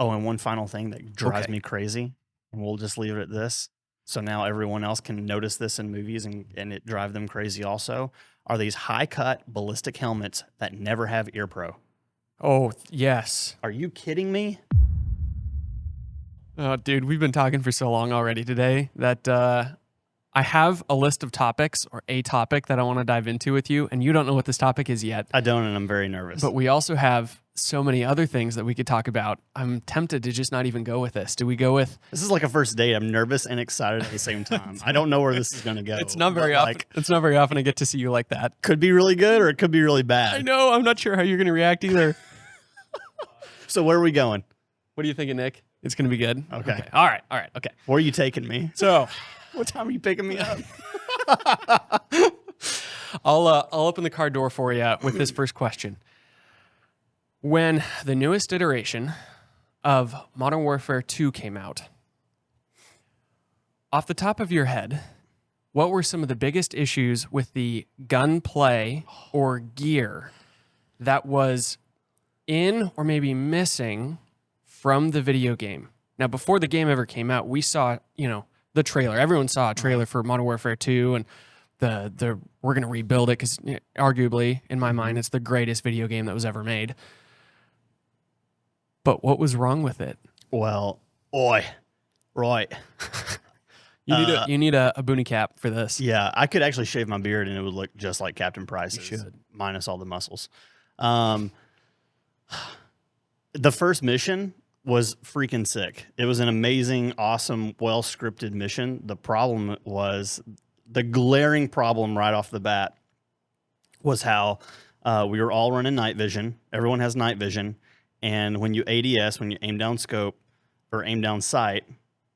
Oh, and one final thing that drives me crazy, and we'll just leave it at this. So now everyone else can notice this in movies and it drive them crazy also, are these high-cut ballistic helmets that never have ear pro. Oh, yes. Are you kidding me? Oh, dude, we've been talking for so long already today that I have a list of topics or a topic that I want to dive into with you, and you don't know what this topic is yet. I don't, and I'm very nervous. But we also have so many other things that we could talk about. I'm tempted to just not even go with this. Do we go with... This is like a first date. I'm nervous and excited at the same time. I don't know where this is going to go. It's not very often. It's not very often I get to see you like that. Could be really good or it could be really bad. I know. I'm not sure how you're going to react either. So where are we going? What are you thinking, Nick? It's going to be good? Okay. All right. Okay. Where are you taking me? So... What time are you picking me up? I'll open the car door for you with this first question. When the newest iteration of Modern Warfare 2 came out, off the top of your head, what were some of the biggest issues with the gunplay or gear that was in or maybe missing from the video game? Now, before the game ever came out, we saw, the trailer. Everyone saw a trailer for Modern Warfare 2, and we're going to rebuild it because arguably, in my mind, it's the greatest video game that was ever made. But what was wrong with it? Well, right. You need a boonie cap for this. Yeah, I could actually shave my beard and it would look just like Captain Price's. You should. Minus all the muscles. The first mission was freaking sick. It was an amazing, awesome, well-scripted mission. The problem was, the glaring problem right off the bat was how we were all running night vision. Everyone has night vision. And when you ADS, when you aim down scope or aim down sight,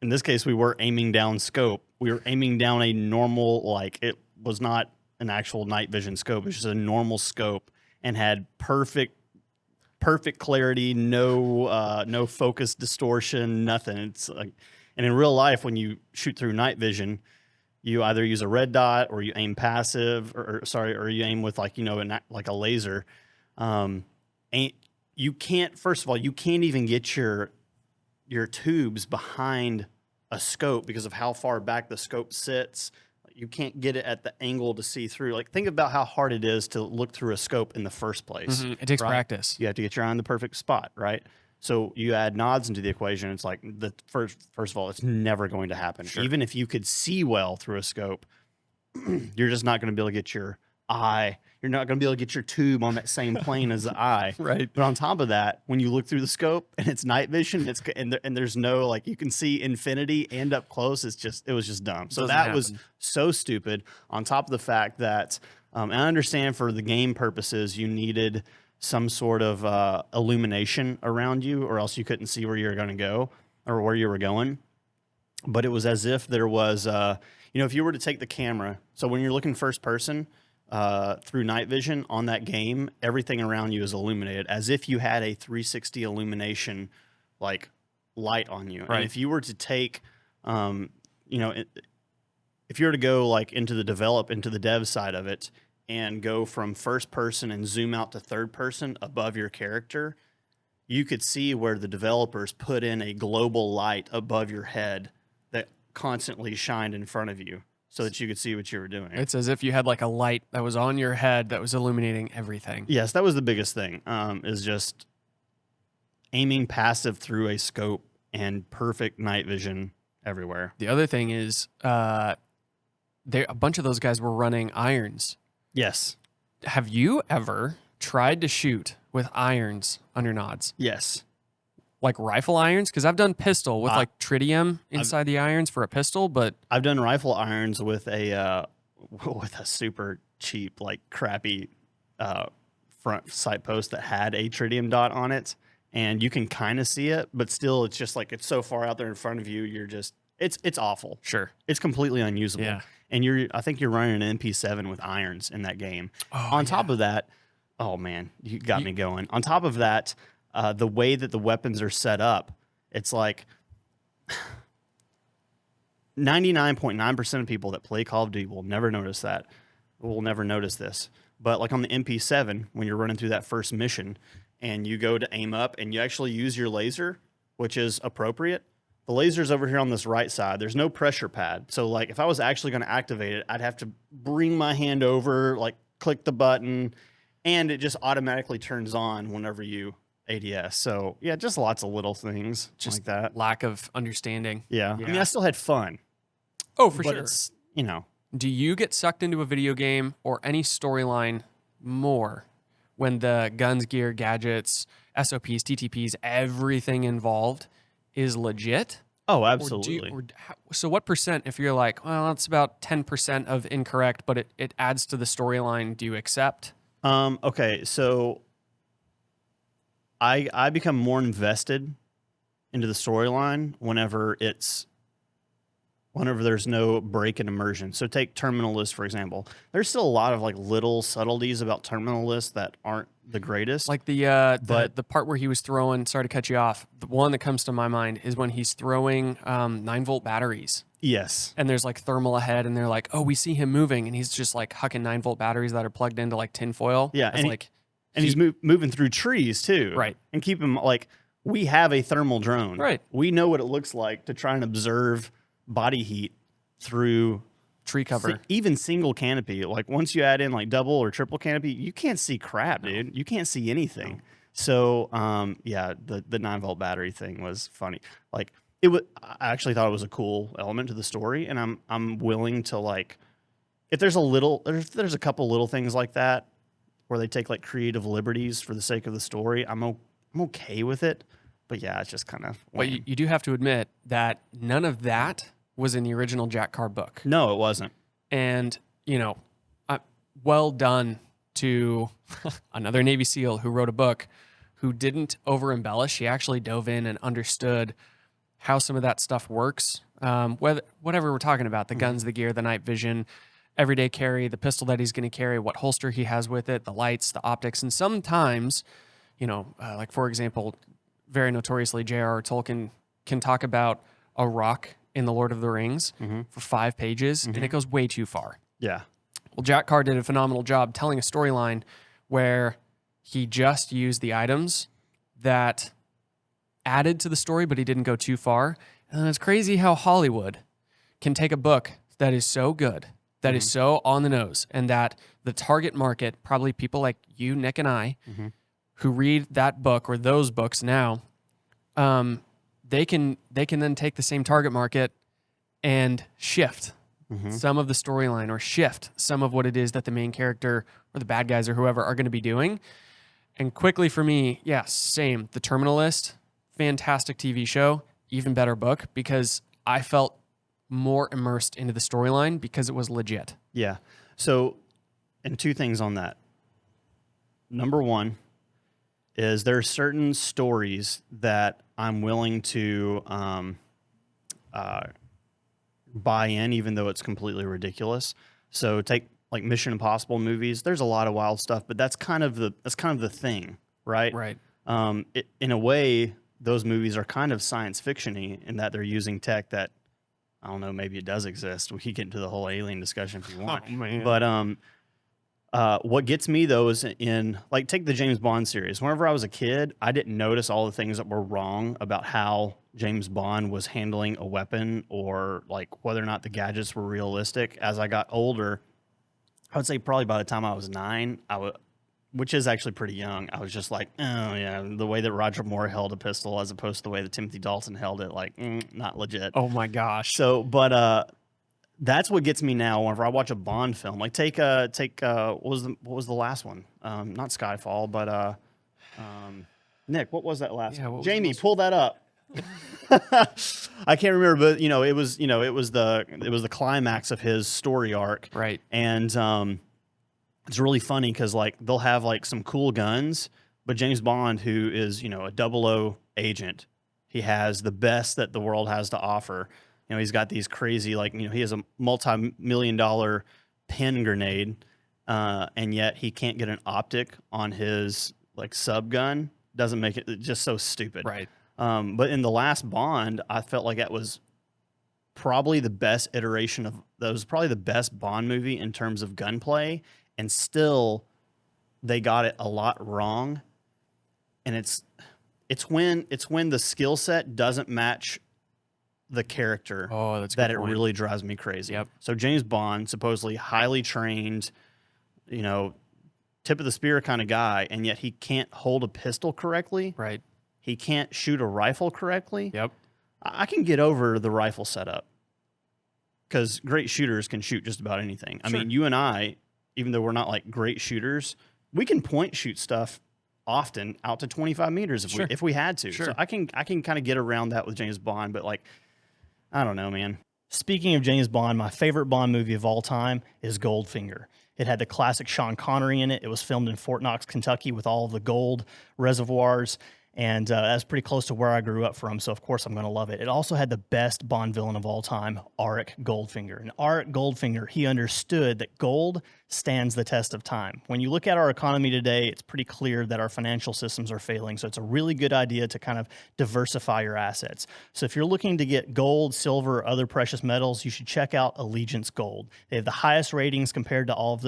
in this case, we were aiming down scope. We were aiming down a normal, it was not an actual night vision scope. It was just a normal scope and had perfect clarity, no focus distortion, nothing. It's like, and in real life, when you shoot through night vision, you either use a red dot or you aim passive, or you aim with like a laser. You can't. First of all, you can't even get your tubes behind a scope because of how far back the scope sits. You can't get it at the angle to see through. Like, think about how hard it is to look through a scope in the first place. Mm-hmm. It takes practice. You have to get your eye in the perfect spot, right? So you add nods into the equation. It's like, first of all, it's never going to happen. Sure. Even if you could see well through a scope, you're just not going to be able to get your eye. You're not going to be able to get your tube on that same plane as the eye. Right. But on top of that, when you look through the scope and it's night vision, and there's no, you can see infinity and up close. It was just dumb. So that was so stupid. On top of the fact that, and I understand for the game purposes, you needed some sort of illumination around you, or else you couldn't see where you were going to go or where you were going. But it was as if there was, if you were to take the camera, so when you're looking first person, through night vision on that game, everything around you is illuminated as if you had a 360 illumination light on you. Right. And if you were to take, if you were to go into the dev side of it and go from first person and zoom out to third person above your character, you could see where the developers put in a global light above your head that constantly shined in front of you, so that you could see what you were doing. It's as if you had a light that was on your head that was illuminating everything. Yes, that was the biggest thing, is just aiming passive through a scope and perfect night vision everywhere. The other thing is a bunch of those guys were running irons. Yes. Have you ever tried to shoot with irons under nods? Yes. Like rifle irons? Because I've done pistol with tritium inside the irons for a pistol, but I've done rifle irons with a super cheap, crappy front sight post that had a tritium dot on it, and you can kind of see it, but still, it's just it's so far out there in front of you. You're just it's awful. Sure, it's completely unusable. Yeah. And I think you're running an MP7 with irons in that game. On top of that, oh man, you got me going. On top of that. The way that the weapons are set up, it's 99.9% of people that play Call of Duty will never notice that. Will never notice this. But on the MP7, when you're running through that first mission and you go to aim up and you actually use your laser, which is appropriate. The laser's over here on this right side. There's no pressure pad. So like if I was actually going to activate it, I'd have to bring my hand over, like click the button, and it just automatically turns on whenever you ADS. So yeah, just lots of little things Just like that. lack of understanding. Yeah. I mean, I still had fun. Oh, for but sure. It's, you know. Do you get sucked into a video game or any storyline more when the guns, gear, gadgets, SOPs, TTPs, everything involved is legit? Oh, absolutely. So what percent, if you're like, well, that's about 10% of incorrect, but it adds to the storyline, do you accept? Okay, so I become more invested into the storyline whenever there's no break in immersion. So take Terminal List, for example. There's still a lot of like little subtleties about Terminal List that aren't the greatest. Like the part where he was throwing, sorry to cut you off, the one that comes to my mind is when he's throwing 9-volt batteries. Yes. And there's like thermal ahead, and they're like, oh, we see him moving, and he's just like hucking 9-volt batteries that are plugged into like tinfoil. Yeah, and he's moving through trees too. Right. And keep him like, we have a thermal drone. Right. We know what it looks like to try and observe body heat through tree cover. Even single canopy. Like once you add in like double or triple canopy, you can't see crap, dude. You can't see anything. No. So yeah, the 9-volt battery thing was funny. Like I actually thought it was a cool element to the story, and I'm willing to like, if there's a couple little things like that where they take like creative liberties for the sake of the story, I'm okay with it. But yeah, it's just kind of. But you do have to admit that none of that was in the original Jack Carr book. No, it wasn't. And, you know, well done to another Navy SEAL who wrote a book who didn't over embellish. He actually dove in and understood how some of that stuff works. Whatever we're talking about, the guns, the gear, the night vision, everyday carry, the pistol that he's going to carry, what holster he has with it, the lights, the optics. And sometimes, you know, like for example, very notoriously, J.R.R. Tolkien can talk about a rock in The Lord of the Rings for 5 pages, and it goes way too far. Yeah. Well, Jack Carr did a phenomenal job telling a storyline where he just used the items that added to the story, but he didn't go too far. And it's crazy how Hollywood can take a book that is so good, that is so on the nose, and that the target market, probably people like you, Nick, and I, who read that book or those books now, they can then take the same target market and shift some of the storyline or shift some of what it is that the main character or the bad guys or whoever are going to be doing. And quickly for me, yes, same. The Terminal List, fantastic TV show, even better book, because I felt more immersed into the storyline because it was legit. Yeah. So, and 2 things on that. Number 1 is there are certain stories that I'm willing to buy in, even though it's completely ridiculous. So take like Mission Impossible movies. There's a lot of wild stuff, but that's kind of the thing, right? Right. In a way, those movies are kind of science fiction-y in that they're using tech that, I don't know, maybe it does exist. We could get into the whole alien discussion if you want. Oh, man. But what gets me though is in like take the James Bond series. Whenever I was a kid, I didn't notice all the things that were wrong about how James Bond was handling a weapon or like whether or not the gadgets were realistic. As I got older, I would say probably by the time I was 9, which is actually pretty young, I was just like, oh yeah, the way that Roger Moore held a pistol as opposed to the way that Timothy Dalton held it, like not legit. Oh my gosh. So, but that's what gets me now whenever I watch a Bond film. Like take what was the last one? Not Skyfall, but Nick, what was that last one? Jamie, pull that up. I can't remember, but it was the climax of his story arc. Right. And it's really funny because like they'll have like some cool guns, but James Bond, who is a 00 agent, he has the best that the world has to offer. He's got these crazy, like, he has a multi-million-dollar pen grenade, and yet he can't get an optic on his like sub gun. Doesn't make it just so stupid. Right. But in the last Bond, I felt like that was probably the best iteration of that was probably the best Bond movie in terms of gunplay, and still they got it a lot wrong. And It's when the skill set doesn't match the character that it really drives me crazy. Yep. So James Bond, supposedly highly trained, tip of the spear kind of guy, and yet he can't hold a pistol correctly. Right. He can't shoot a rifle correctly. Yep. I can get over the rifle setup because great shooters can shoot just about anything. Sure. I mean, you and I, even though we're not like great shooters, we can point shoot stuff often out to 25 meters if we had to. Sure. So I can kind of get around that with James Bond, but like, I don't know, man. Speaking of James Bond, my favorite Bond movie of all time is Goldfinger. It had the classic Sean Connery in it. It was filmed in Fort Knox, Kentucky with all of the gold reservoirs. And that's pretty close to where I grew up from, so of course I'm going to love it. It also had the best Bond villain of all time, Auric Goldfinger. And Auric Goldfinger, he understood that gold stands the test of time. When you look at our economy today, it's pretty clear that our financial systems are failing, so it's a really good idea to kind of diversify your assets. So if you're looking to get gold, silver, or other precious metals, you should check out Allegiance Gold. They have the highest ratings compared to all of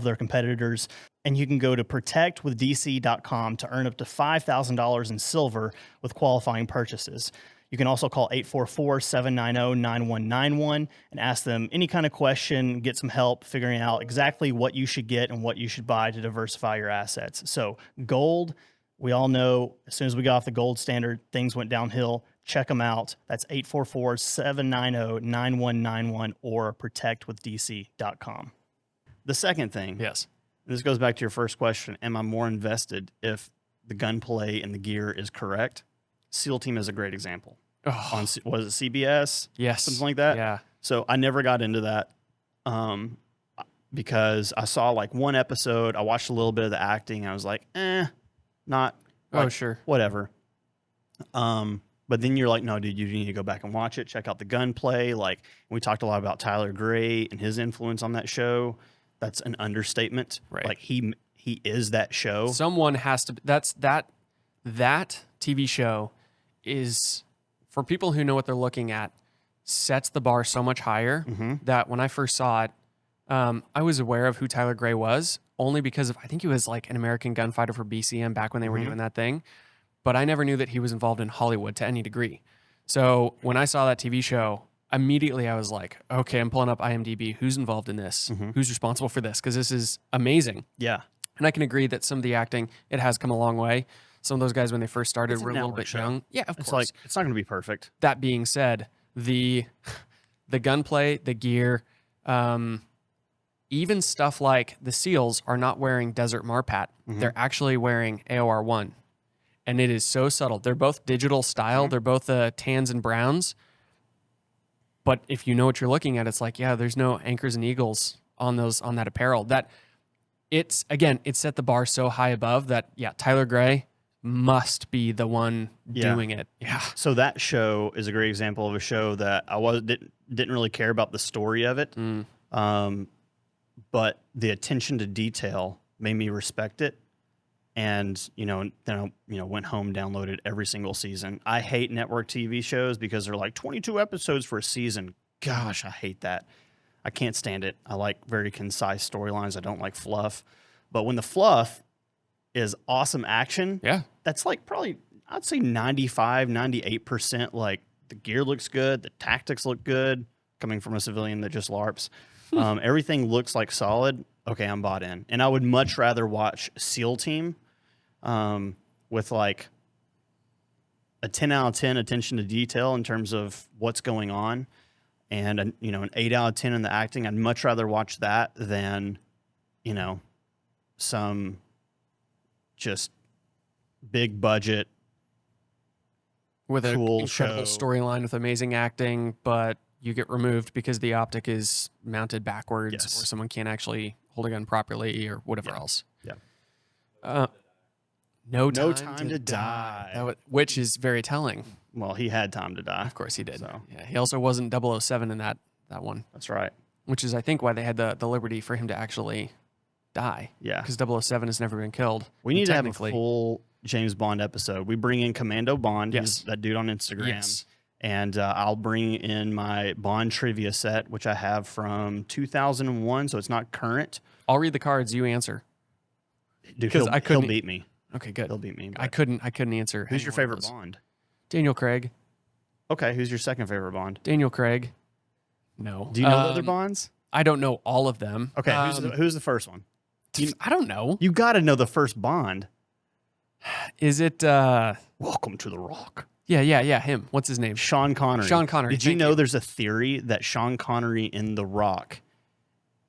their competitors. And you can go to protectwithdc.com to earn up to $5,000 in silver with qualifying purchases. You can also call 844-790-9191 and ask them any kind of question, get some help figuring out exactly what you should get and what you should buy to diversify your assets. So gold, we all know as soon as we got off the gold standard, things went downhill. Check them out. That's 844-790-9191 or protectwithdc.com. The second thing. Yes. This goes back to your first question. Am I more invested if the gunplay and the gear is correct? SEAL Team is a great example. On was it CBS? Yes. Something like that? Yeah. So I never got into that because I saw like one episode. I watched a little bit of the acting. And I was like, not. Like, sure. Whatever. But then you're like, no, dude, you need to go back and watch it. Check out the gunplay. Like, we talked a lot about Tyler Gray and his influence on that show. That's an understatement. Right. Like he is that show. Someone has to. That TV show is, for people who know what they're looking at, sets the bar so much higher that when I first saw it, I was aware of who Tyler Gray was only because of, I think he was like an American gunfighter for BCM back when they were doing that thing. But I never knew that he was involved in Hollywood to any degree. So when I saw that TV show, immediately I was like, okay, I'm pulling up IMDb. Who's involved in this? Who's responsible for this? Because this is amazing. Yeah. And I can agree that some of the acting, it has come a long way. Some of those guys, when they first started, were a little bit young. Yeah, of course. Like, it's not going to be perfect. That being said, the gunplay, the gear, even stuff like the SEALs are not wearing Desert Marpat. They're actually wearing AOR1. And it is so subtle. They're both digital style. They're both tans and browns. But if you know what you're looking at, it's like, yeah, there's no anchors and eagles on that apparel. That it set the bar so high above that, yeah, Tyler Gray must be the one doing it. Yeah. So that show is a great example of a show that I didn't really care about the story of it. But the attention to detail made me respect it. And, then I, went home, downloaded every single season. I hate network TV shows because they're like 22 episodes for a season. Gosh, I hate that. I can't stand it. I like very concise storylines. I don't like fluff. But when the fluff is awesome action, that's like probably, I'd say 95, 98%. Like the gear looks good. The tactics look good. Coming from a civilian that just LARPs. Everything looks like solid. Okay, I'm bought in. And I would much rather watch SEAL Team with like a 10 out of 10 attention to detail in terms of what's going on, and an 8 out of 10 in the acting. I'd much rather watch that than some just big budget with cool an incredible storyline with amazing acting, but you get removed because the optic is mounted backwards, or someone can't actually hold a gun properly, or whatever else. Yeah. No time to die. Which is very telling. Well, he had time to die. Of course he did. So. Yeah, he also wasn't 007 in that one. That's right. Which is, I think, why they had the liberty for him to actually die. Yeah. Because 007 has never been killed. We need to have a full James Bond episode. We bring in Commando Bond, who's that dude on Instagram. Yes. And I'll bring in my Bond trivia set, which I have from 2001, so it's not current. I'll read the cards, you answer. Dude, he'll beat me. Okay, good. He'll beat me. I couldn't answer. Who's your any one of favorite those. Bond? Daniel Craig. Okay, who's your second favorite Bond? Daniel Craig. No. Do you know the other Bonds? I don't know all of them. Okay, who's the first one? I don't know. You got to know the first Bond. Is it? Welcome to the Rock. Yeah. Him. What's his name? Sean Connery. Sean Connery. Did you know there's a theory that Sean Connery in The Rock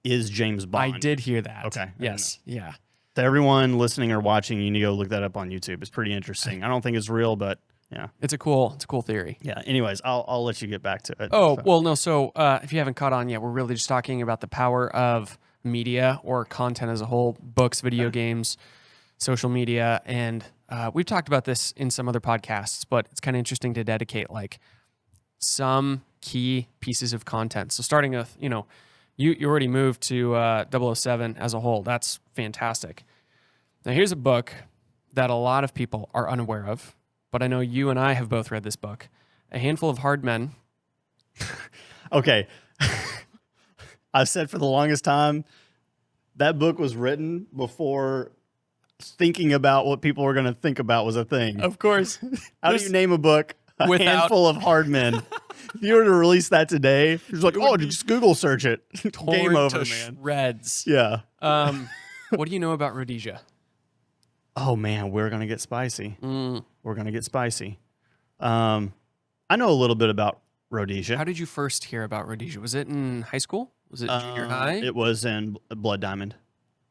is James Bond? I did hear that. Okay. Yes. Yeah. To everyone listening or watching, you need to go look that up on YouTube. It's pretty interesting. I don't think it's real, but yeah. It's a cool theory. Yeah. Anyways, I'll let you get back to it. Oh, well, no. So if you haven't caught on yet, we're really just talking about the power of media or content as a whole, books, video games, social media. And we've talked about this in some other podcasts, but it's kind of interesting to dedicate like some key pieces of content. So starting with, you already moved to 007 as a whole. That's fantastic. Now here's a book that a lot of people are unaware of, but I know you and I have both read this book, A Handful of Hard Men. Okay. I've said for the longest time, that book was written before thinking about what people were going to think about was a thing. Of course. How do you name a book, A Without- Handful of Hard Men? If you were to release that today, it's like, just Google search it. Game over, man. Shreds. Yeah. What do you know about Rhodesia? Oh, man, we're going to get spicy. We're going to get spicy. I know a little bit about Rhodesia. How did you first hear about Rhodesia? Was it in high school? Was it junior high? It was in Blood Diamond.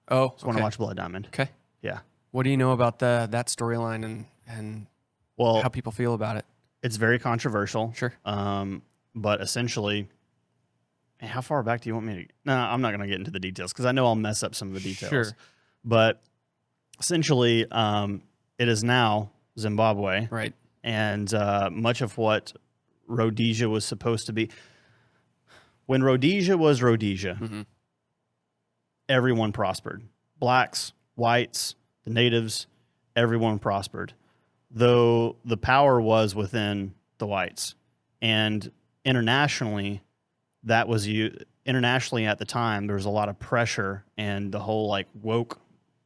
Oh, I want to watch Blood Diamond. Okay. Yeah. What do you know about that storyline and Well, how people feel about it? it's very controversial. Sure. But essentially, man, how far back do you want me to? No, I'm not going to get into the details because I know I'll mess up some of the details. Sure. But essentially, it is now Zimbabwe, Right. and much of what Rhodesia was supposed to be. When Rhodesia was Rhodesia, everyone prospered. Blacks, whites, the natives, everyone prospered. Though the power was within the whites. And internationally, internationally at the time, there was a lot of pressure and the whole like woke,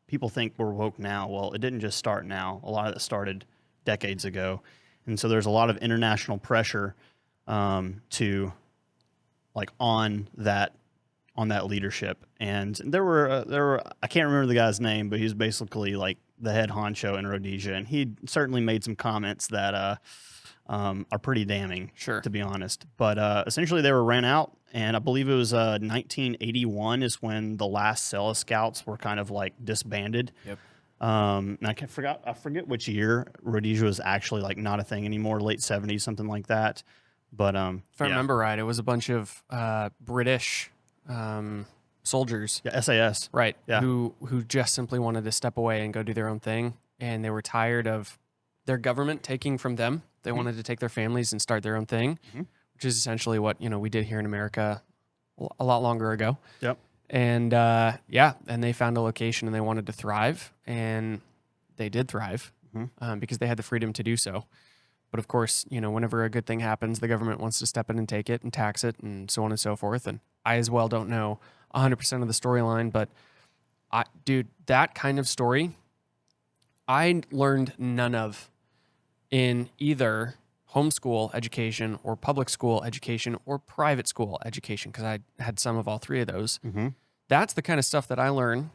people think we're woke now. Well, it didn't just start now. A lot of it started decades ago. And so there's a lot of international pressure to like on that leadership. And there were I can't remember the guy's name, but he was basically like the head honcho in Rhodesia, and he certainly made some comments that are pretty damning, Sure. to be honest. But essentially, they were ran out, and I believe it was 1981 is when the last Cell Scouts were kind of like disbanded. Yep. And I forget which year Rhodesia was actually like not a thing anymore, late 70s, something like that. But If I remember right, it was a bunch of British soldiers, yeah, SAS. right? Yeah. Who just simply wanted to step away and go do their own thing, and they were tired of their government taking from them. They wanted to take their families and start their own thing, which is essentially what we did here in America a lot longer ago. Yep. And and they found a location and they wanted to thrive, and they did thrive because they had the freedom to do so. But of course, whenever a good thing happens, the government wants to step in and take it and tax it and so on and so forth. And I as well don't know 100% of the storyline, but dude, that kind of story, I learned none of in either homeschool education or public school education or private school education, because I had some of all three of those. That's the kind of stuff that I learn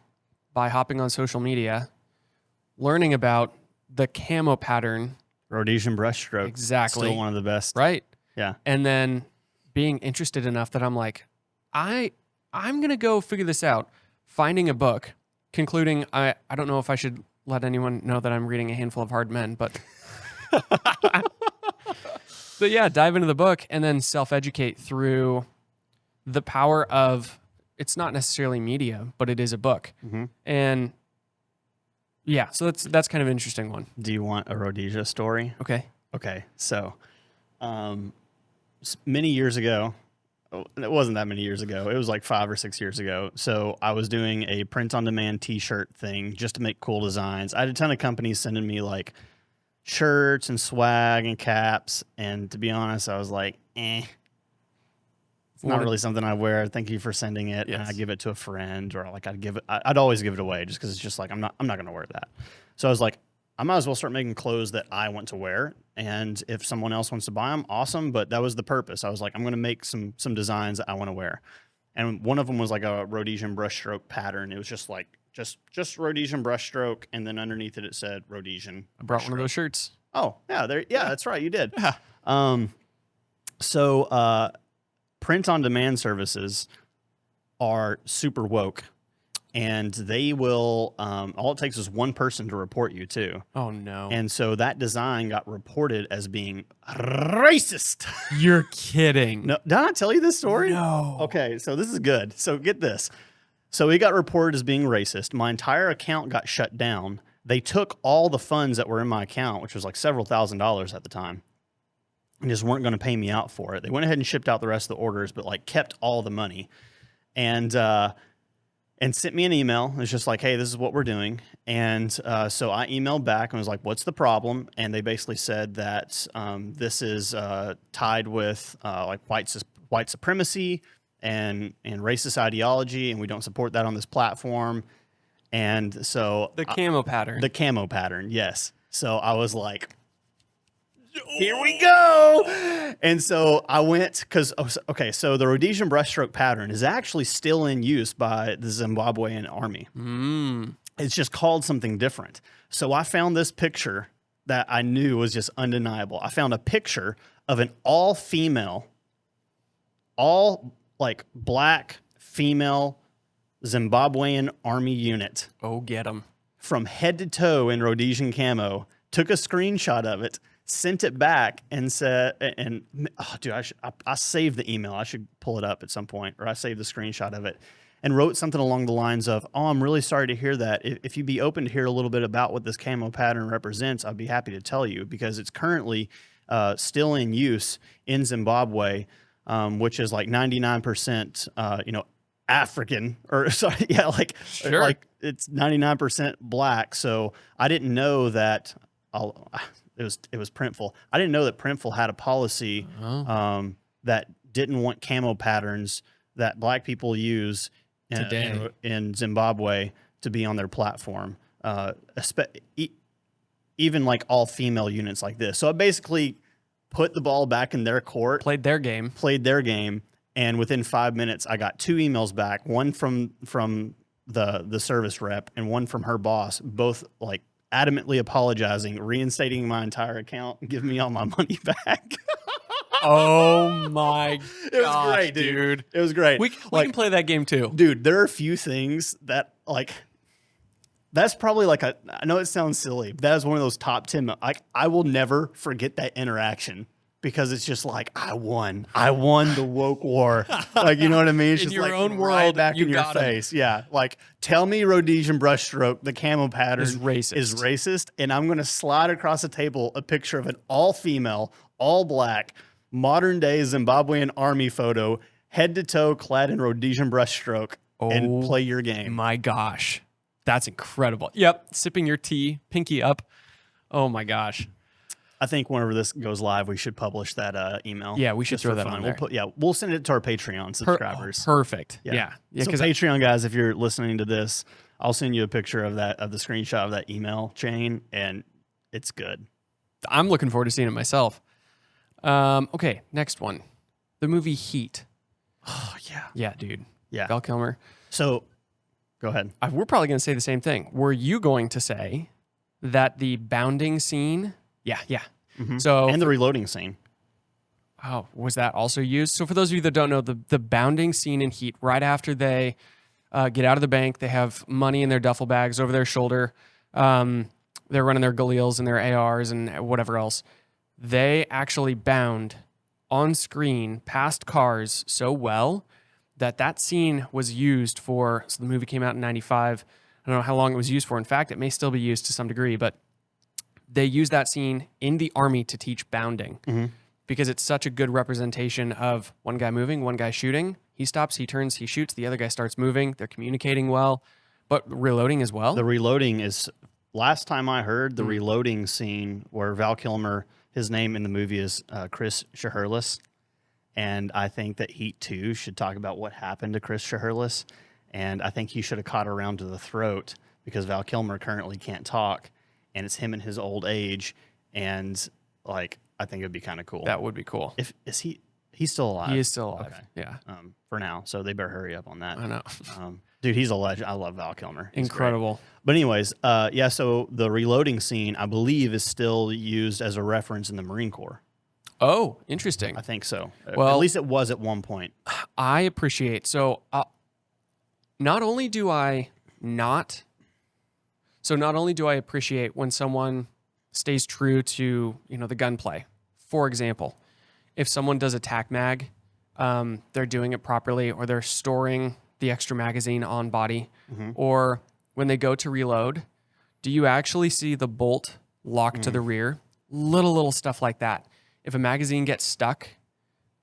by hopping on social media, learning about the camo pattern. Rhodesian brushstroke. Exactly. Still one of the best. Right. Yeah. And then being interested enough that I'm like, I'm going to go figure this out. Finding a book, concluding, I don't know if I should let anyone know that I'm reading A Handful of Hard Men, but but yeah, dive into the book and then self-educate through the power of, it's not necessarily media, but it is a book. And yeah, so that's kind of an interesting one. Do you want a Rhodesia story? Okay. Okay. So, many years ago, it wasn't that many years ago. It was like 5 or 6 years ago. So I was doing a print-on-demand T-shirt thing just to make cool designs. I had a ton of companies sending me like shirts and swag and caps. And to be honest, I was like, It's not really something I wear. Thank you for sending it. Yes. And I give it to a friend, or like I'd always give it away just because it's just like I'm not going to wear that. So I was like, I might as well start making clothes that I want to wear. And if someone else wants to buy them, awesome. But that was the purpose. I was like, I'm going to make some designs that I want to wear. And one of them was like a Rhodesian brushstroke pattern. It was just like, just Rhodesian brushstroke. And then underneath it, it said Rhodesian. I brought one of those shirts. Oh, yeah. Yeah, that's right. You did. Yeah. So print on demand services are super woke. And they will, all it takes is one person to report you too. Oh no. And so that design got reported as being racist. You're kidding. No, did I not tell you this story? No. Okay, so this is good. So get this. So it got reported as being racist. My entire account got shut down. They took all the funds that were in my account, which was like several $1,000s at the time, and just weren't going to pay me out for it. They went ahead and shipped out the rest of the orders, but like kept all the money. And sent me an email. It's just like, hey, this is what we're doing. And so I emailed back and was like, what's the problem? And they basically said that this is tied with like white supremacy and racist ideology, and we don't support that on this platform. And so The camo pattern. the camo pattern, yes. So I was like, here we go. And so I went because, okay, so the Rhodesian brushstroke pattern is actually still in use by the Zimbabwean army. It's just called something different. So I found this picture that I knew was just undeniable. I found a picture of an all-female, all like black female Zimbabwean army unit Oh, get him. from head to toe in Rhodesian camo, took a screenshot of it, sent it back, and said, and oh, dude, I saved the email. I should pull it up at some point, or I saved the screenshot of it, and wrote something along the lines of, oh, I'm really sorry to hear that. If you'd be open to hear a little bit about what this camo pattern represents, I'd be happy to tell you, because it's currently still in use in Zimbabwe, which is like 99%, African, or sorry, yeah, like it's 99% black. So I didn't know that. It was Printful. I didn't know that Printful had a policy that didn't want camo patterns that black people use in Zimbabwe to be on their platform, even like all female units like this. So I basically put the ball back in their court, Played their game. and within 5 minutes, I got 2 emails back, one from the service rep and one from her boss, both like adamantly apologizing, reinstating my entire account, and giving me all my money back. Oh my god. It was great, dude. It was great. We can play that game too. Dude, there are a few things that like, that's probably like I know it sounds silly, but that is one of those top 10. Like, I will never forget that interaction, because it's just like, I won the woke war. Like, you know what I mean? It's In just your like own right world, back you in your got 'em. face. Yeah. Like, tell me Rhodesian brushstroke, the camo pattern Is racist. and I'm going to slide across the table a picture of an all female, all black, modern day Zimbabwean army photo, head to toe clad in Rhodesian brushstroke, and play your game. My gosh. That's incredible. Yep. Sipping your tea, pinky up. Oh my gosh. I think whenever this goes live, we should publish that email. Yeah, we should just throw for that fun. on there. We'll send it to our Patreon subscribers. Perfect. Yeah. So Because Patreon guys, if you're listening to this, I'll send you a picture of the screenshot of that email chain, and it's good. I'm looking forward to seeing it myself. Okay, next one. The movie Heat. Oh yeah. Yeah, dude. Yeah. Val Kilmer. So go ahead. We're probably going to say the same thing. Were you going to say that bounding scene? Yeah. Mhm. So and the reloading scene. Oh, was that also used? So for those of you that don't know, the bounding scene in Heat, right after they get out of the bank, they have money in their duffel bags over their shoulder. They're running their Galils and their ARs and whatever else. They actually bound on screen past cars so well that scene was used for, so the movie came out in 95. I don't know how long it was used for. In fact, it may still be used to some degree, but they use that scene in the army to teach bounding because it's such a good representation of one guy moving, one guy shooting. He stops, he turns, he shoots, the other guy starts moving. They're communicating well, but reloading as well. The reloading is, last time I heard, the reloading scene where Val Kilmer, his name in the movie is Chris Shaherlis. And I think that Heat 2 should talk about what happened to Chris Shaherlis. And I think he should have caught her around to the throat, because Val Kilmer currently can't talk. and it's him in his old age, and like I think it'd be kind of cool. That would be cool. He's still alive? He is still alive. Okay. Yeah. For now, so they better hurry up on that. I know. Dude, he's a legend. I love Val Kilmer. He's Incredible. great. But anyways, yeah. So the reloading scene, I believe, is still used as a reference in the Marine Corps. Oh, interesting. I think so. Well, at least it was at one point. I appreciate. So not only do I appreciate when someone stays true to, the gunplay. For example, if someone does a tac mag, they're doing it properly, or they're storing the extra magazine on body, or when they go to reload, do you actually see the bolt lock to the rear? Little stuff like that. If a magazine gets stuck,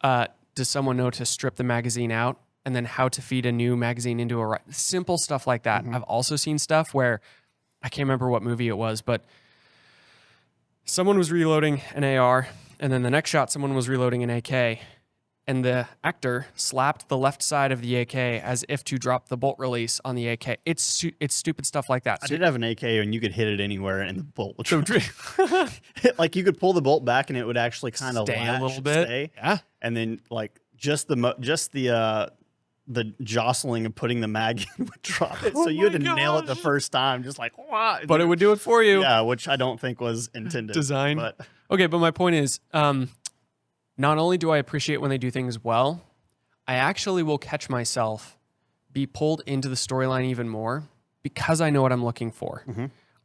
does someone know to strip the magazine out, and then how to feed a new magazine into a simple stuff like that? I've also seen stuff where I can't remember what movie it was, but someone was reloading an AR, and then the next shot, someone was reloading an AK, and the actor slapped the left side of the AK as if to drop the bolt release on the AK. It's stupid stuff like that. I did have an AK, and you could hit it anywhere, and the bolt would like you could pull the bolt back, and it would actually kind of stay a little bit. Yeah, and then like just the jostling of putting the mag in would drop it. So you had to nail it the first time, just like, wow. But it would do it for you. Yeah, which I don't think was intended. Design. But. Okay, but my point is, not only do I appreciate when they do things well, I actually will catch myself be pulled into the storyline even more because I know what I'm looking for.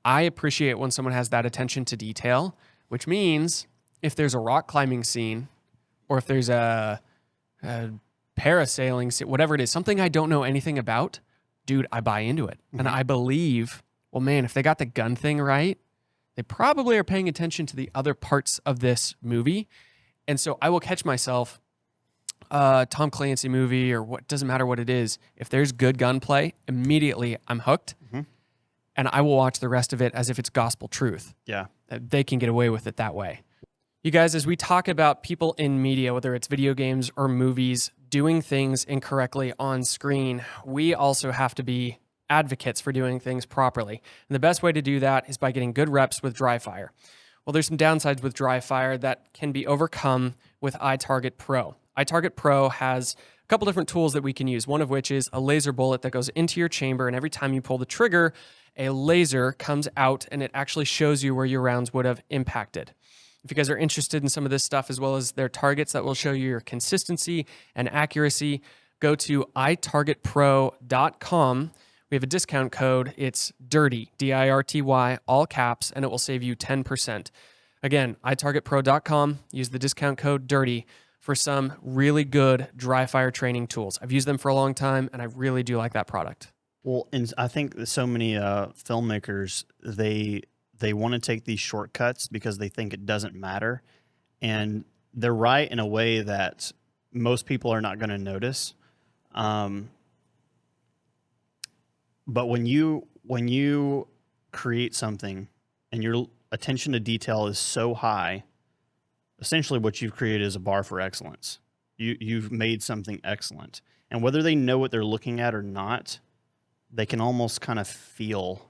I appreciate when someone has that attention to detail, which means if there's a rock climbing scene, or if there's a parasailing scene, whatever it is, something I don't know anything about, dude, I buy into it. And I believe, well, man, if they got the gun thing right, they probably are paying attention to the other parts of this movie. And so I will catch myself, Tom Clancy movie, or what, doesn't matter what it is. If there's good gunplay, immediately I'm hooked, and I will watch the rest of it as if it's gospel truth. Yeah. They can get away with it that way. You guys, as we talk about people in media, whether it's video games or movies, doing things incorrectly on screen, we also have to be advocates for doing things properly. And the best way to do that is by getting good reps with dry fire. Well, there's some downsides with dry fire that can be overcome with iTarget Pro. iTarget Pro has a couple different tools that we can use, one of which is a laser bullet that goes into your chamber, and every time you pull the trigger, a laser comes out and it actually shows you where your rounds would have impacted. If you guys are interested in some of this stuff, as well as their targets that will show you your consistency and accuracy, go to itargetpro.com. We have a discount code. It's DIRTY, D-I-R-T-Y, all caps, and it will save you 10%. Again, itargetpro.com. Use the discount code DIRTY for some really good dry fire training tools. I've used them for a long time, and I really do like that product. Well, and I think that so many filmmakers, they want to take these shortcuts because they think it doesn't matter. And they're right in a way that most people are not going to notice. But when you create something and your attention to detail is so high, essentially what you've created is a bar for excellence. You've made something excellent. And whether they know what they're looking at or not, they can almost kind of feel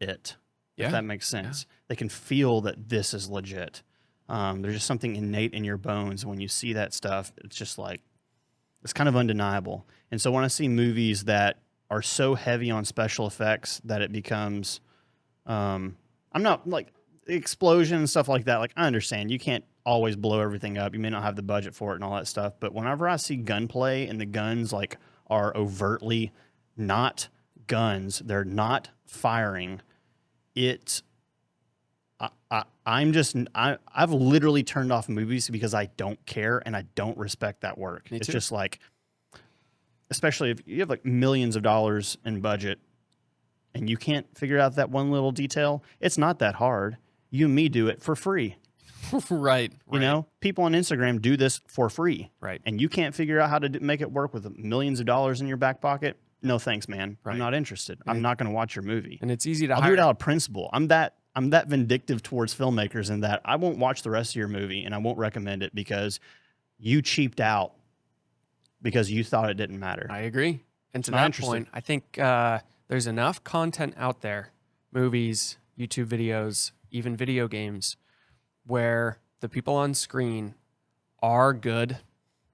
it. Yeah. If that makes sense. Yeah. They can feel that this is legit. There's just something innate in your bones. When you see that stuff, it's just like, it's kind of undeniable. And so when I see movies that are so heavy on special effects that it becomes, I'm not like explosion and stuff like that. Like, I understand you can't always blow everything up. You may not have the budget for it and all that stuff. But whenever I see gunplay and the guns like are overtly not guns, they're not firing. I've literally turned off movies because I don't care and I don't respect that work. It's just like, especially if you have like millions of dollars in budget and you can't figure out that one little detail, it's not that hard. You and me do it for free. Right. You know, people on Instagram do this for free. Right. And you can't figure out how to make it work with millions of dollars in your back pocket. No, thanks, man. Right. I'm not interested. I'm not going to watch your movie. And it's easy to I'll do it out of principle. I'm that vindictive towards filmmakers in that I won't watch the rest of your movie and I won't recommend it because you cheaped out because you thought it didn't matter. I agree. And to that point, I think there's enough content out there, movies, YouTube videos, even video games, where the people on screen are good.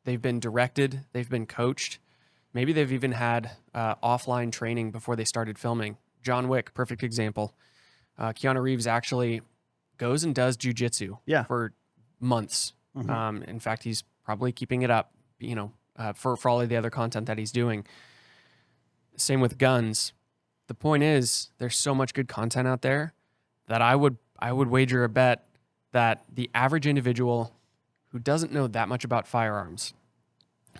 They've been directed, they've been coached. Maybe they've even had offline training before they started filming. John Wick, perfect example. Keanu Reeves actually goes and does jujitsu for months. In fact, he's probably keeping it up, for all of the other content that he's doing. Same with guns. The point is, there's so much good content out there that I would wager a bet that the average individual who doesn't know that much about firearms,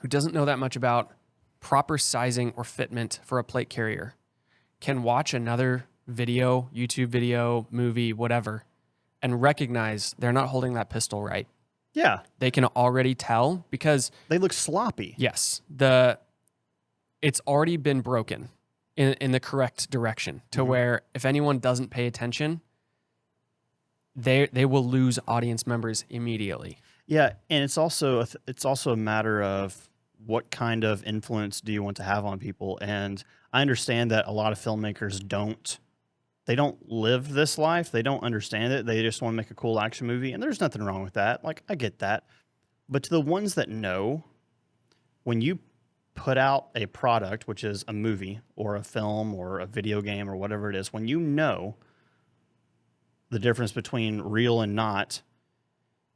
who doesn't know that much about proper sizing or fitment for a plate carrier, can watch another video, YouTube video, movie, whatever, and recognize they're not holding that pistol right. Yeah. They can already tell because they look sloppy. Yes. It's already been broken in the correct direction to where if anyone doesn't pay attention, they will lose audience members immediately. Yeah, and it's also a matter of what kind of influence do you want to have on people. And I understand that a lot of filmmakers don't live this life. They don't understand it. They just want to make a cool action movie, and there's nothing wrong with that. Like, I get that. But to the ones that know, when you put out a product, which is a movie or a film or a video game or whatever it is, when you know the difference between real and not,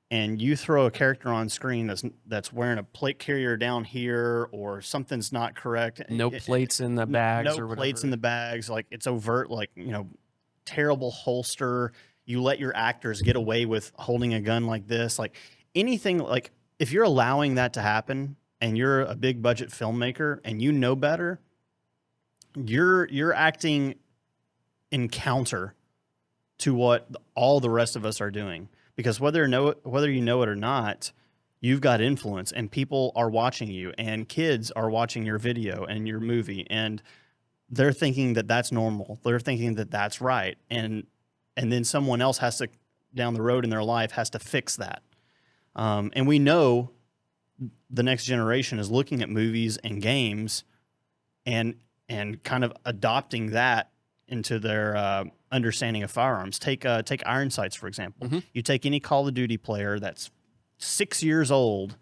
and you throw a character on screen that's wearing a plate carrier down here, or something's not correct. No plates in the bags, no plates in the bags. Like, it's overt, like, terrible holster. You let your actors get away with holding a gun like this. Like, anything, like, if you're allowing that to happen and you're a big budget filmmaker and you know better, you're acting in counter to what all the rest of us are doing. Because whether you know it or not, you've got influence, and people are watching you, and kids are watching your video and your movie, and they're thinking that that's normal. They're thinking that that's right, and then someone else has to, down the road in their life, has to fix that. And we know the next generation is looking at movies and games, and kind of adopting that into their understanding of firearms. Take iron sights, for example. You take any Call of Duty player that's 6 years old,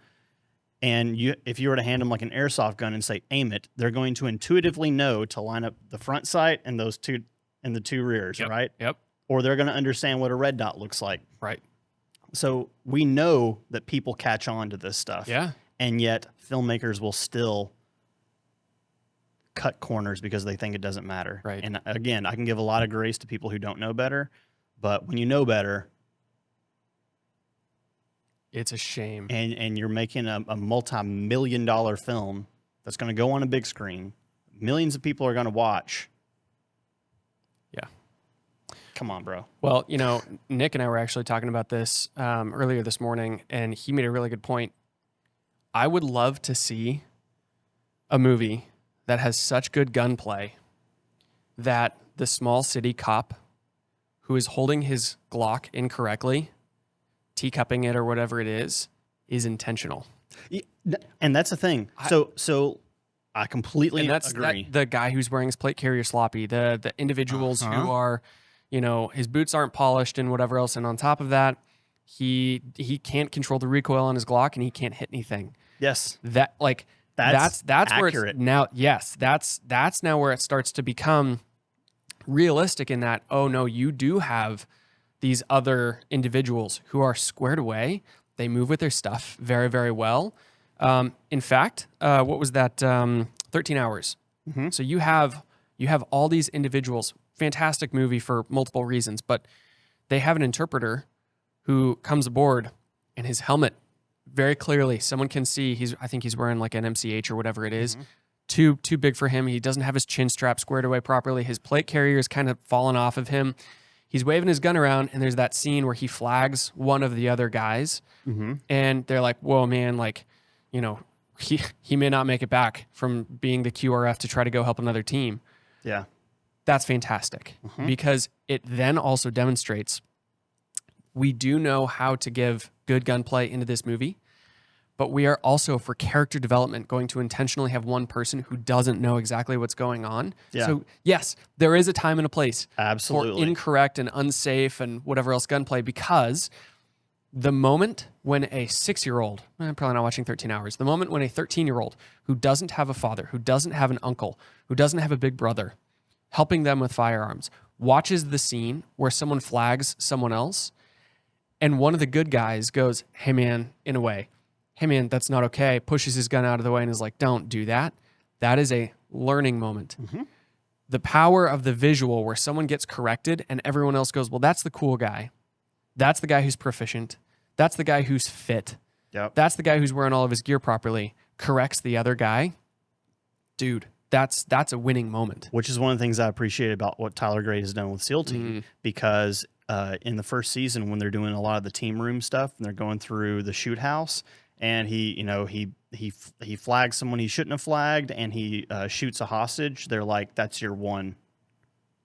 and if you were to hand them like an airsoft gun and say, aim it, they're going to intuitively know to line up the front sight and the two rears, right? Yep. Or they're going to understand what a red dot looks like. Right. So we know that people catch on to this stuff. Yeah. And yet filmmakers will still cut corners because they think it doesn't matter. Right. And again, I can give a lot of grace to people who don't know better, but when you know better, it's a shame. And you're making a multi-million-dollar film that's going to go on a big screen, millions of people are going to watch. Yeah. Come on, bro. Well, Nick and I were actually talking about this earlier this morning, and he made a really good point. I would love to see a movie that has such good gunplay that the small city cop who is holding his Glock incorrectly, teacupping it or whatever it is intentional. And that's the thing. So I completely agree. The guy who's wearing his plate carrier sloppy, the individuals who are, his boots aren't polished and whatever else. And on top of that, he can't control the recoil on his Glock and he can't hit anything. Yes. That's where accurate. it's now. Yes. That's now where it starts to become realistic in that, oh no, you do have these other individuals who are squared away. They move with their stuff very, very well. In fact, what was that? 13 Hours. Mm-hmm. So you have all these individuals. Fantastic movie for multiple reasons, but they have an interpreter who comes aboard, and his helmet, very clearly, someone can see. I think he's wearing like an MCH or whatever it is. Too big for him. He doesn't have his chin strap squared away properly. His plate carrier is kind of fallen off of him. He's waving his gun around, and there's that scene where he flags one of the other guys, and they're like, "Whoa, man! Like, he may not make it back from being the QRF to try to go help another team." Yeah, that's fantastic because it then also demonstrates we do know how to give good gunplay into this movie, but we are also, for character development, going to intentionally have one person who doesn't know exactly what's going on. Yeah. So yes, there is a time and a place Absolutely. for incorrect and unsafe and whatever else gunplay, because the moment when a 6-year-old, I'm probably not watching 13 Hours, the moment when a 13-year-old who doesn't have a father, who doesn't have an uncle, who doesn't have a big brother, helping them with firearms, watches the scene where someone flags someone else, and one of the good guys goes, hey man, in a way, hey man, that's not okay, pushes his gun out of the way and is like, don't do that. That is a learning moment. Mm-hmm. The power of the visual where someone gets corrected and everyone else goes, well, that's the cool guy. That's the guy who's proficient. That's the guy who's fit. Yep. That's the guy who's wearing all of his gear properly, corrects the other guy. Dude, that's a winning moment. Which is one of the things I appreciate about what Tyler Gray has done with SEAL Team, because in the first season, when they're doing a lot of the team room stuff and they're going through the shoot house, and he flags someone he shouldn't have flagged, and he shoots a hostage, they're like, that's your one.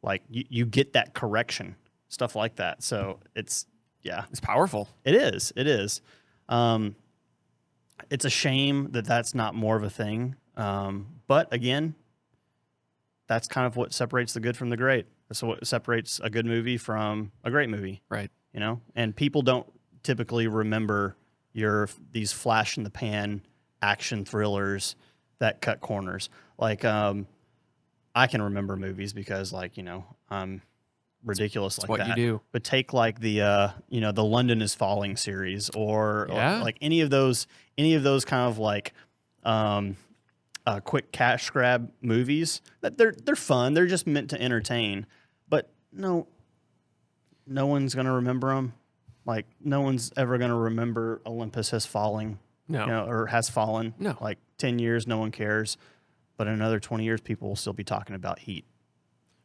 Like, you get that correction, stuff like that. So it's powerful. It is. It's a shame that that's not more of a thing. But again, that's kind of what separates the good from the great. That's what separates a good movie from a great movie. Right. You know, and people don't typically remember these flash in the pan action thrillers that cut corners. Like, I can remember movies because, like, you know, I'm ridiculous It's like what that. you do. But take like the the London is Falling series, or like any of those kind of like quick cash grab movies that they're fun. They're just meant to entertain. But no one's gonna remember them. Like, no one's ever gonna remember Olympus Has Fallen. No. You know, or Has Fallen. No. Like 10 years, no one cares. But in another 20 years, people will still be talking about Heat.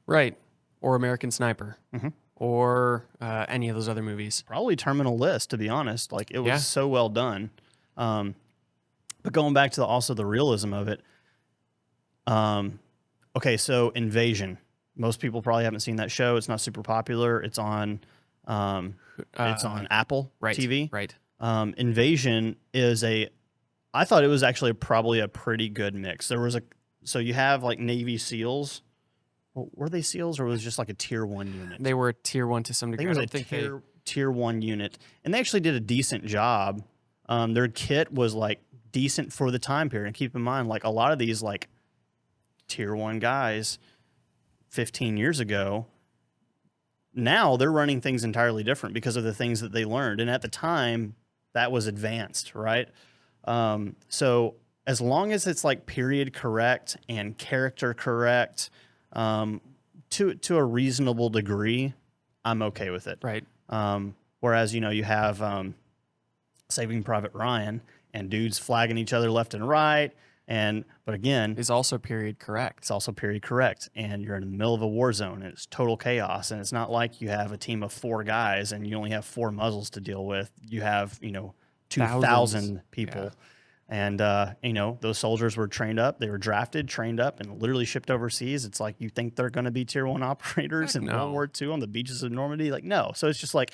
Right. Or American Sniper. Mhm. Or any of those other movies. Probably Terminal List, to be honest. Like, it was so well done. But going back to also the realism of it. Okay, so Invasion. Most people probably haven't seen that show. It's not super popular. It's on Apple TV. Right. Invasion is I thought it was actually probably a pretty good mix. So you have like Navy SEALs. Well, were they SEALs, or was it just like a tier 1 unit? They were a tier 1 to some degree. I think it was a tier 1 unit, and they actually did a decent job. Their kit was like decent for the time period. And keep in mind, like, a lot of these like tier 1 guys 15 years ago, now they're running things entirely different because of the things that they learned. And at the time, that was advanced, right? So as long as it's like period correct and character correct, to a reasonable degree, I'm okay with it. Right. Whereas, you have Saving Private Ryan, and dudes flagging each other left and right. But again, Is also period correct. it's also period correct, and you're in the middle of a war zone, and it's total chaos. And it's not like you have a team of 4 guys and you only have 4 muzzles to deal with. You have 2,000 people. Yeah. And, those soldiers were trained up. They were drafted, trained up, and literally shipped overseas. It's like, you think they're going to be tier 1 operators Heck in no. World War II on the beaches of Normandy? Like, no. So it's just like,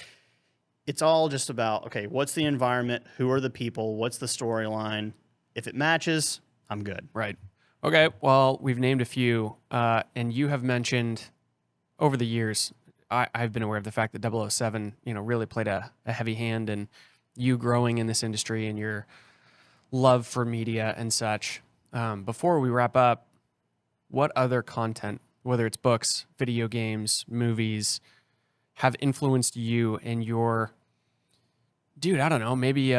it's all just about, okay, what's the environment? Who are the people? What's the storyline? If it matches, I'm good. Right. Okay. Well, we've named a few, and you have mentioned over the years, I've been aware of the fact that 007, really played a heavy hand in you growing in this industry and your love for media and such. Before we wrap up, what other content, whether it's books, video games, movies, have influenced you in your, I don't know, maybe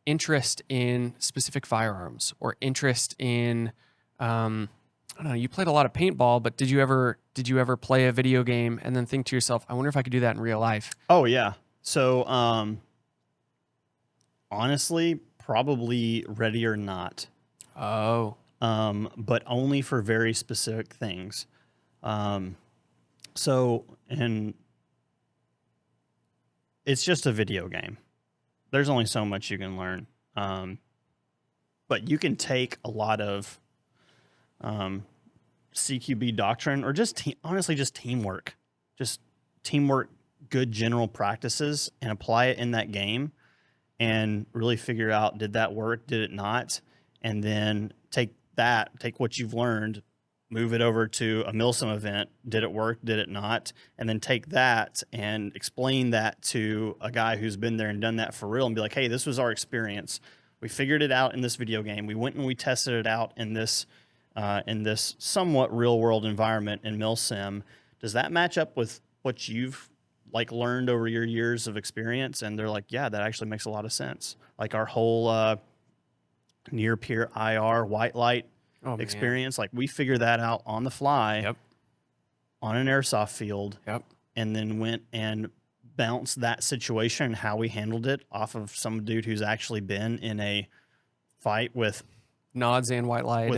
interest in specific firearms, or interest in, I don't know, you played a lot of paintball, but did you ever play a video game and then think to yourself, I wonder if I could do that in real life? Oh, yeah. So, honestly, probably Ready or Not. Oh. But only for very specific things. And it's just a video game. There's only so much you can learn. But you can take a lot of CQB doctrine, or just honestly just teamwork, good general practices, and apply it in that game. and really figure out, did that work? Did it not? And then take what you've learned, move it over to a Milsim event. Did it work? Did it not? And then take that and explain that to a guy who's been there and done that for real and be like, hey, this was our experience. We figured it out in this video game. We went and we tested it out in this somewhat real world environment in Milsim. Does that match up with what you've like learned over your years of experience? And they're like, yeah, that actually makes a lot of sense. Like our whole near peer IR white light experience, like we figured that out on the fly on an airsoft field, and then went and bounced that situation and how we handled it off of some dude who's actually been in a fight with nods and white light,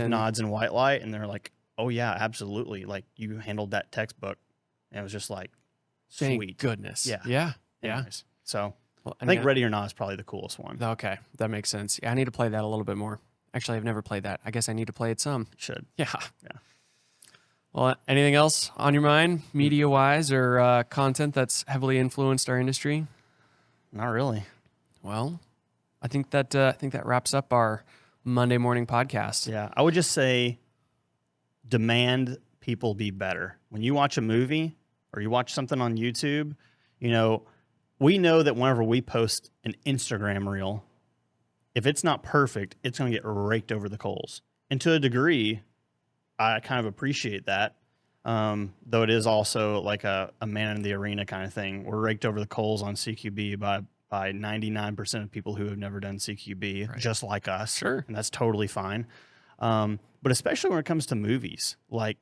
and they're like, oh yeah, absolutely, like you handled that textbook. And it was just like, thank sweet goodness. Yeah. Anyways. So I think Ready or Not is probably the coolest one. Okay, that makes sense. Yeah, I need to play that a little bit more. Actually, I've never played that. I guess I need to play it some. Should. Yeah. Well, anything else on your mind, media-wise, or content that's heavily influenced our industry? Not really. Well, I think that wraps up our Monday morning podcast. Yeah, I would just say, demand people be better. When you watch a movie or you watch something on YouTube, you know, we know that whenever we post an Instagram reel, if it's not perfect, it's going to get raked over the coals. And to a degree, I kind of appreciate that. Though it is also like a man in the arena kind of thing. We're raked over the coals on CQB by 99% of people who have never done CQB, just like us. Sure. And that's totally fine. But especially when it comes to movies, like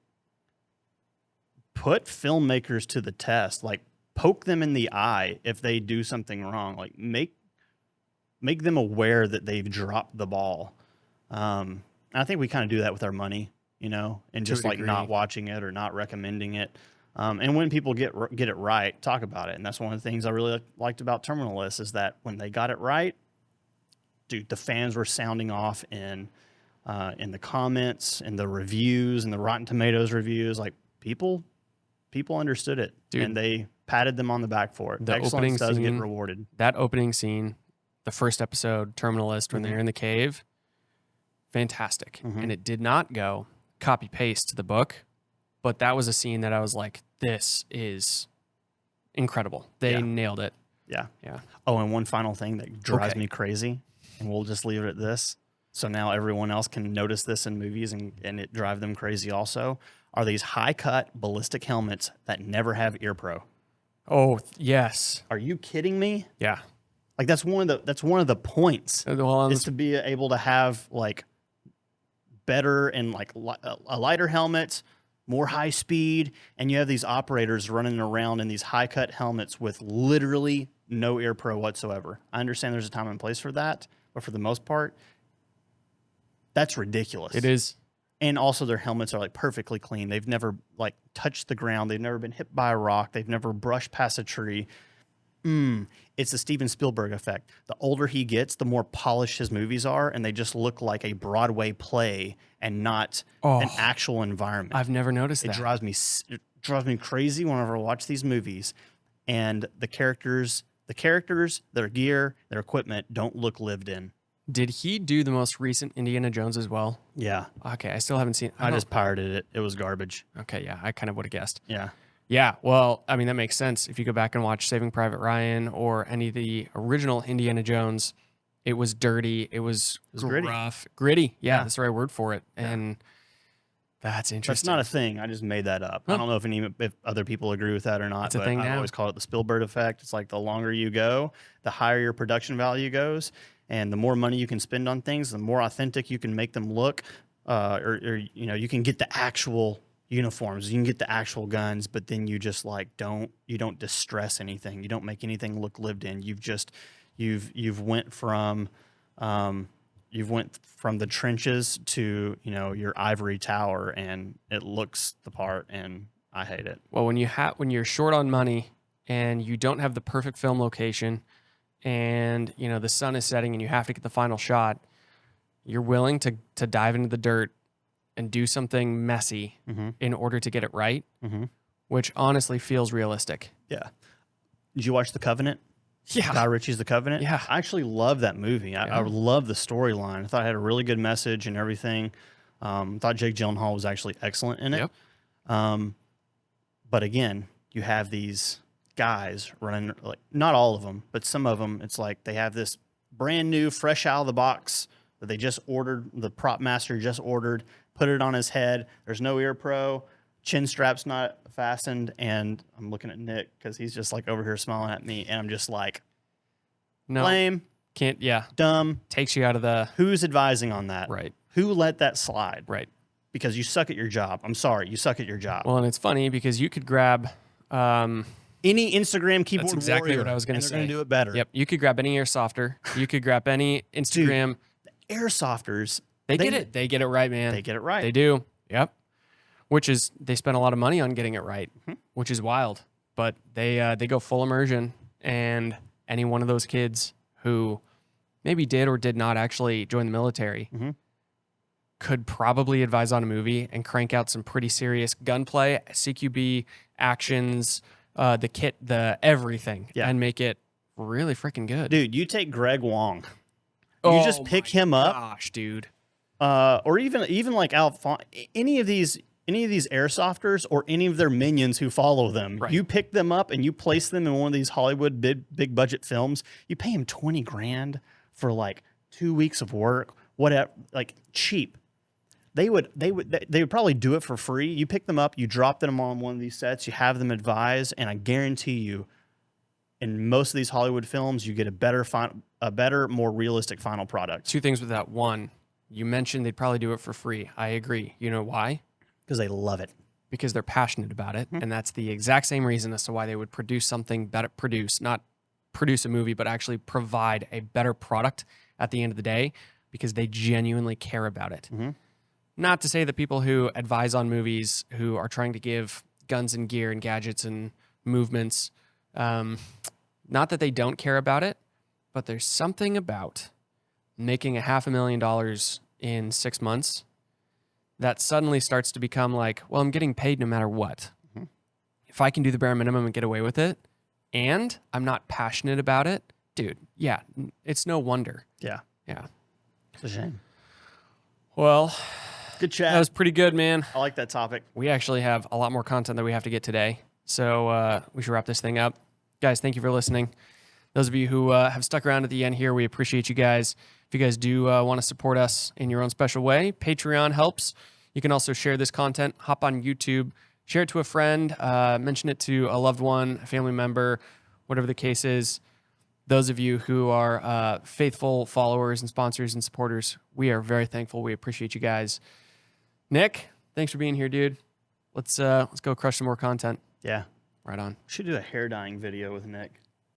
put filmmakers to the test, like poke them in the eye if they do something wrong, like make them aware that they've dropped the ball. I think we kind of do that with our money, you know, and just like not watching it or not recommending it. And when people get it right, talk about it. And that's one of the things I really liked about Terminalist is that when they got it right, dude, the fans were sounding off in the comments and the reviews and the Rotten Tomatoes reviews. Like people understood it, dude, and they patted them on the back for it. The excellence does get rewarded. That opening scene, the first episode, Terminalist, when they're in the cave, fantastic. And it did not go copy paste to the book, but that was a scene that I was like, this is incredible. They nailed it. Yeah. Oh, and one final thing that drives me crazy, and we'll just leave it at this, so now everyone else can notice this in movies and it drive them crazy also, are these high-cut ballistic helmets that never have ear pro. Oh, yes. Are you kidding me? Yeah. Like that's one of the points is to be able to have like better and like a lighter helmet, more high speed, and you have these operators running around in these high cut helmets with literally no ear pro whatsoever. I understand there's a time and place for that, but for the most part, that's ridiculous. It is. And also their helmets are like perfectly clean. They've never like touched the ground. They've never been hit by a rock. They've never brushed past a tree. It's the Steven Spielberg effect. The older he gets, the more polished his movies are, and they just look like a Broadway play and not an actual environment. I've never noticed that. It drives me crazy whenever I watch these movies, and the characters, their gear, their equipment don't look lived in. Did he do the most recent Indiana Jones as well? Yeah. Okay, I still haven't seen it. I just pirated it. It was garbage. Okay, yeah, I kind of would have guessed. Yeah. Yeah, well, I mean, that makes sense. If you go back and watch Saving Private Ryan or any of the original Indiana Jones, it was dirty. It was rough. Gritty. Yeah, that's the right word for it. And that's interesting. That's not a thing. I just made that up. I don't know if other people agree with that or not. It's a thing now. I always call it the Spielberg effect. It's like the longer you go, the higher your production value goes. And the more money you can spend on things, the more authentic you can make them look. Or you can get the actual uniforms, you can get the actual guns, but then you just like don't distress anything. You don't make anything look lived in. You've went from the trenches to your ivory tower, and it looks the part, and I hate it. Well, when you're short on money and you don't have the perfect film location, and the sun is setting and you have to get the final shot, you're willing to dive into the dirt and do something messy in order to get it right, which honestly feels realistic. Yeah. Did you watch The Covenant? Yeah. Guy Ritchie's The Covenant. Yeah. I actually love that movie. I love the storyline. I thought it had a really good message and everything. Thought Jake Gyllenhaal was actually excellent in it. Yep. But again, you have these guys running, like not all of them, but some of them. It's like they have this brand new, fresh out of the box that they just ordered. The prop master just ordered. Put it on his head. There's no ear pro. Chin strap's not fastened. And I'm looking at Nick because he's just like over here smiling at me, and I'm just like, No. lame. Can't. Yeah. Dumb. Takes you out of the. Who's advising on that? Right. Who let that slide? Right. Because you suck at your job. I'm sorry, you suck at your job. Well, and it's funny because you could grab. Any Instagram keyboard That's exactly warrior, what I was going to and say. they're going to do it better. Yep. You could grab any airsofter. You could grab any Instagram. Airsofters, They get it. They get it right, man. They get it right. They do. Yep. Which is they spend a lot of money on getting it right, which is wild. But they go full immersion, and any one of those kids who maybe did or did not actually join the military could probably advise on a movie and crank out some pretty serious gunplay, CQB actions, the kit, the everything, and make it really freaking good. Dude, you take Greg Wong. You just pick him up. Gosh, dude. Or even like any of these airsofters or any of their minions who follow them. Right. You pick them up and you place them in one of these Hollywood big budget films. You pay him $20,000 for like 2 weeks of work, whatever, like cheap. They would probably do it for free. You pick them up, you drop them on one of these sets, you have them advise, and I guarantee you, in most of these Hollywood films, you get a better, more realistic final product. Two things with that. One, you mentioned they'd probably do it for free. I agree. You know why? Because they love it. Because they're passionate about it. And that's the exact same reason as to why they would produce something better, not produce a movie, but actually provide a better product at the end of the day, because they genuinely care about it. Not to say that people who advise on movies, who are trying to give guns and gear and gadgets and movements, not that they don't care about it, but there's something about making $500,000 in 6 months that suddenly starts to become like, well, I'm getting paid no matter what. If I can do the bare minimum and get away with it, and I'm not passionate about it, dude, yeah, it's no wonder. Yeah. Yeah. It's a shame. Well, good chat. that was pretty good, man. I like that topic. We actually have a lot more content that we have to get today, so we should wrap this thing up. Guys, thank you for listening. Those of you who have stuck around at the end here, we appreciate you guys. If you guys do want to support us in your own special way, Patreon helps. You can also share this content, hop on YouTube, share it to a friend, mention it to a loved one, a family member, whatever the case is. Those of you who are faithful followers and sponsors and supporters, we are very thankful. We appreciate you guys. Nick, thanks for being here, dude. Let's go crush some more content. Yeah. Right on. We should do a hair dyeing video with Nick.